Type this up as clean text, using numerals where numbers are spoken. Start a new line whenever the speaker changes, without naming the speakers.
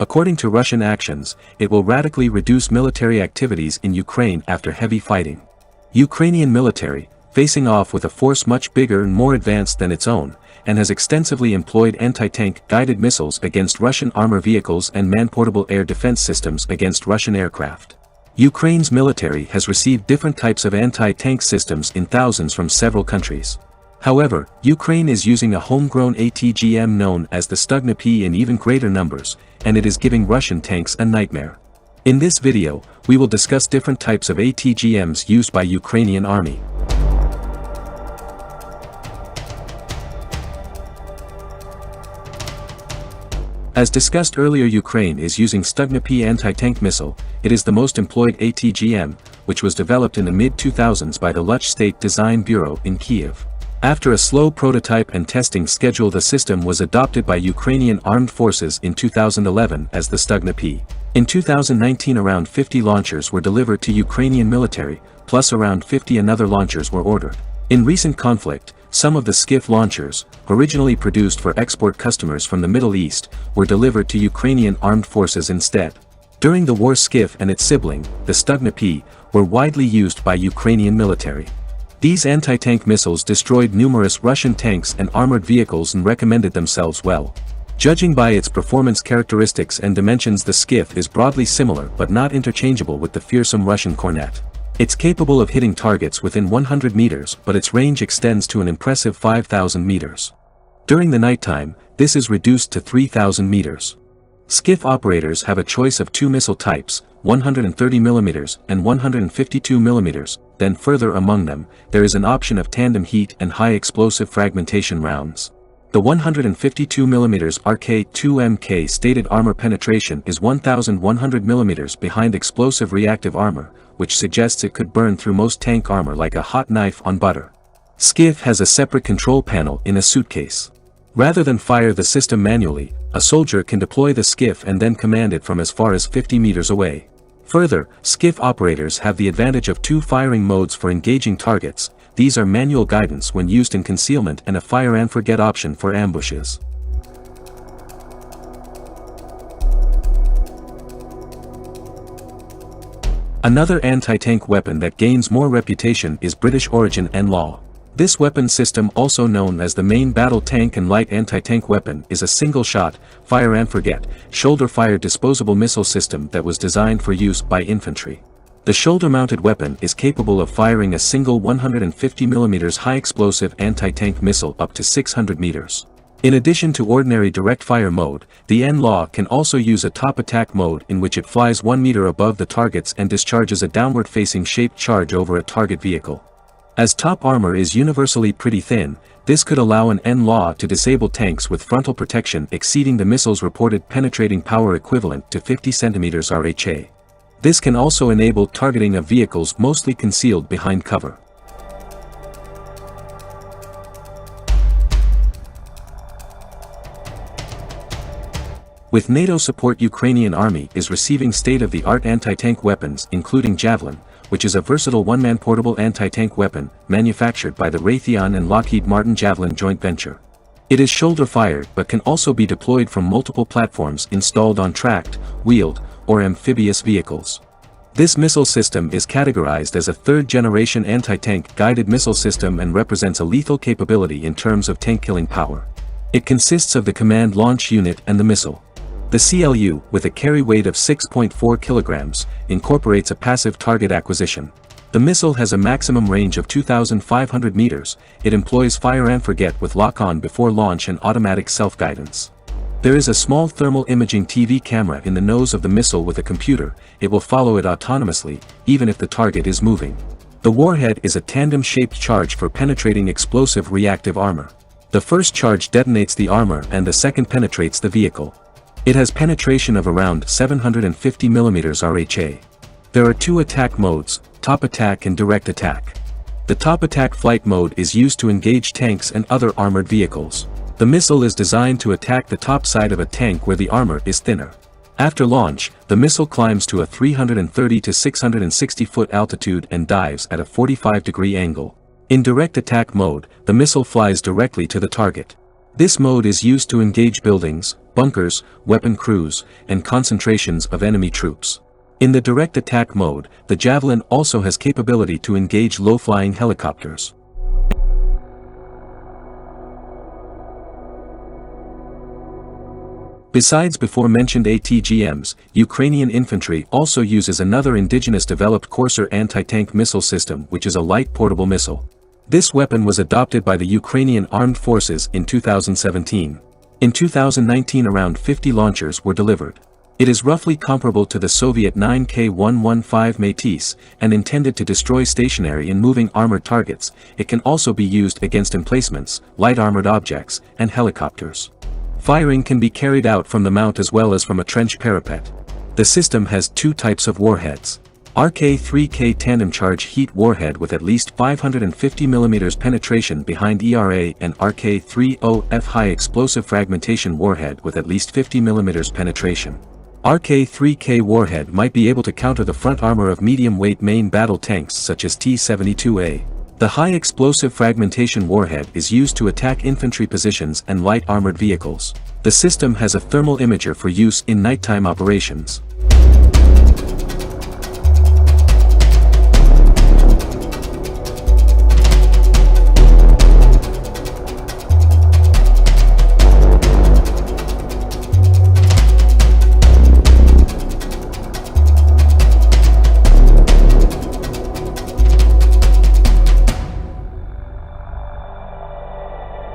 According to Russian actions, it will radically reduce military activities in Ukraine after heavy fighting. Ukrainian military, facing off with a force much bigger and more advanced than its own, and has extensively employed anti-tank guided missiles against Russian armor vehicles and man-portable air defense systems against Russian aircraft. Ukraine's military has received different types of anti-tank systems in thousands from several countries. However, Ukraine is using a homegrown ATGM known as the Stugna-P in even greater numbers, and it is giving Russian tanks a nightmare. In this video, we will discuss different types of ATGMs used by Ukrainian Army. As discussed earlier, Ukraine is using Stugna-P anti-tank missile. It is the most employed ATGM, which was developed in the mid-2000s by the Luch State Design Bureau in Kiev. After a slow prototype and testing schedule, the system was adopted by Ukrainian armed forces in 2011 as the Stugna-P. In 2019, around 50 launchers were delivered to Ukrainian military, plus around 50 another launchers were ordered. In recent conflict, some of the Skiff launchers, originally produced for export customers from the Middle East, were delivered to Ukrainian armed forces instead. During the war, Skiff and its sibling, the Stugna-P, were widely used by Ukrainian military. These anti-tank missiles destroyed numerous Russian tanks and armored vehicles and recommended themselves well. Judging by its performance characteristics and dimensions, the Skiff is broadly similar but not interchangeable with the fearsome Russian Kornet. It's capable of hitting targets within 100 meters, but its range extends to an impressive 5,000 meters. During the nighttime, this is reduced to 3,000 meters. Skiff operators have a choice of two missile types, 130mm and 152mm, then further among them, there is an option of tandem heat and high explosive fragmentation rounds. The 152mm RK-2MK stated armor penetration is 1,100mm behind explosive reactive armor, which suggests it could burn through most tank armor like a hot knife on butter. Skiff has a separate control panel in a suitcase. Rather than fire the system manually, a soldier can deploy the Skiff and then command it from as far as 50 meters away. Further, Skiff operators have the advantage of two firing modes for engaging targets. These are manual guidance when used in concealment and a fire and forget option for ambushes. Another anti-tank weapon that gains more reputation is British origin NLAW. This weapon system, also known as the main battle tank and light anti-tank weapon, is a single-shot, fire-and-forget, shoulder-fired disposable missile system that was designed for use by infantry. The shoulder-mounted weapon is capable of firing a single 150mm high-explosive anti-tank missile up to 600 meters. In addition to ordinary direct-fire mode, the NLAW can also use a top-attack mode in which it flies 1 meter above the targets and discharges a downward-facing shaped charge over a target vehicle. As top armor is universally pretty thin, this could allow an NLAW to disable tanks with frontal protection exceeding the missile's reported penetrating power equivalent to 50 centimeters RHA. This can also enable targeting of vehicles mostly concealed behind cover. With NATO support, Ukrainian Army is receiving state-of-the-art anti-tank weapons including Javelin, which is a versatile one-man portable anti-tank weapon manufactured by the Raytheon and Lockheed Martin Javelin joint venture. It is shoulder-fired but can also be deployed from multiple platforms installed on tracked, wheeled, or amphibious vehicles. This missile system is categorized as a third-generation anti-tank guided missile system and represents a lethal capability in terms of tank-killing power. It consists of the command launch unit and the missile. The CLU, with a carry weight of 6.4 kilograms, incorporates a passive target acquisition. The missile has a maximum range of 2,500 meters. It employs fire-and-forget with lock-on before launch and automatic self-guidance. There is a small thermal imaging TV camera in the nose of the missile with a computer. It will follow it autonomously, even if the target is moving. The warhead is a tandem-shaped charge for penetrating explosive reactive armor. The first charge detonates the armor and the second penetrates the vehicle. It has penetration of around 750 mm RHA. There are two attack modes, top attack and direct attack. The top attack flight mode is used to engage tanks and other armored vehicles. The missile is designed to attack the top side of a tank where the armor is thinner. After launch, the missile climbs to a 330 to 660 foot altitude and dives at a 45-degree angle. In direct attack mode, the missile flies directly to the target. This mode is used to engage buildings, bunkers, weapon crews, and concentrations of enemy troops. In the direct attack mode, the Javelin also has capability to engage low-flying helicopters. Besides before-mentioned ATGMs, Ukrainian infantry also uses another indigenous-developed Corsair anti-tank missile system, which is a light portable missile. This weapon was adopted by the Ukrainian Armed Forces in 2017. In 2019 around 50 launchers were delivered. It is roughly comparable to the Soviet 9K-115 Metis, and intended to destroy stationary and moving armored targets. It can also be used against emplacements, light armored objects, and helicopters. Firing can be carried out from the mount as well as from a trench parapet. The system has two types of warheads. RK-3K tandem charge heat warhead with at least 550 mm penetration behind ERA, and RK-30F high explosive fragmentation warhead with at least 50 mm penetration. RK-3K warhead might be able to counter the front armor of medium-weight main battle tanks such as T-72A. The high explosive fragmentation warhead is used to attack infantry positions and light armored vehicles. The system has a thermal imager for use in nighttime operations.